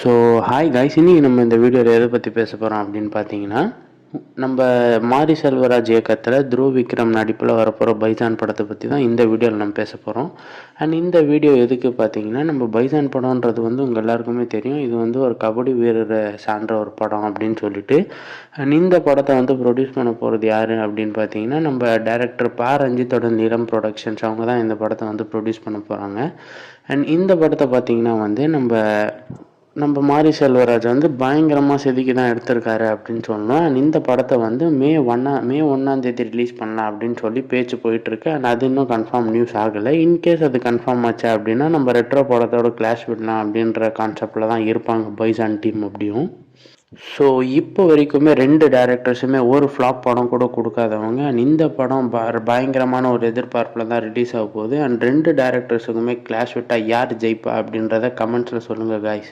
So hi guys, இன்னைக்கு நம்ம இந்த வீடியோவில் எதை பற்றி பேச போகிறோம் அப்படின்னு பார்த்தீங்கன்னா, நம்ம மாரி செல்வராஜ் இயக்கத்தில் துருவ் விக்ரம் நடிப்பில் வரப்போகிற பைஜான் படத்தை பற்றி தான் இந்த வீடியோவில் நம்ம பேச போகிறோம். அண்ட் இந்த வீடியோ எதுக்கு பார்த்தீங்கன்னா, நம்ம பைஜான் படம்ன்றது உங்கள் எல்லாருக்குமே தெரியும். இது ஒரு கபடி வீரரை சார்ந்த ஒரு படம் அப்படின்னு சொல்லிட்டு. அண்ட் இந்த படத்தை ப்ரொடியூஸ் பண்ண போகிறது யார் அப்படின்னு பார்த்தீங்கன்னா, நம்ம டைரக்டர் பா ரஞ்சித்தோட நிலம் ப்ரொடக்ஷன்ஸ். அவங்க தான் இந்த படத்தை ப்ரொடியூஸ் பண்ண போகிறாங்க. அண்ட் இந்த படத்தை பார்த்தீங்கன்னா நம்ம மாரி செல்வராஜ் பயங்கரமாக செதுக்கி தான் எடுத்திருக்காரு அப்படின்னு சொல்லணும். அண்ட் இந்த படத்தை மே 1 ரிலீஸ் பண்ணலாம் அப்படின்னு சொல்லி பேச்சு போயிட்டுருக்கு. அண்ட் அது இன்னும் கன்ஃபார்ம் நியூஸ் ஆகலை. இன்கேஸ் அது கன்ஃபார்ம் ஆச்சு அப்படின்னா நம்ம ரெட்ரோ படத்தோட கிளாஷ் விடலாம் அப்படின்ற கான்செப்டில் தான் இருப்பாங்க பைஜான் டீம் அப்படியும். ஸோ இப்போ வரைக்குமே 2 டேரக்டர்ஸுமே ஒரு ஃப்ளாப் படம் கூட கொடுக்காதவங்க. அண்ட் இந்த படம் பயங்கரமான ஒரு எதிர்பார்ப்பில் தான் ரிலீஸ் ஆக போகுது. அண்ட் 2 டேரக்டர்ஸுக்குமே கிளாஷ் விட்டால் யார் ஜெயிப்பா அப்படின்றத கமெண்ட்ஸில் சொல்லுங்கள் காய்ஸ்.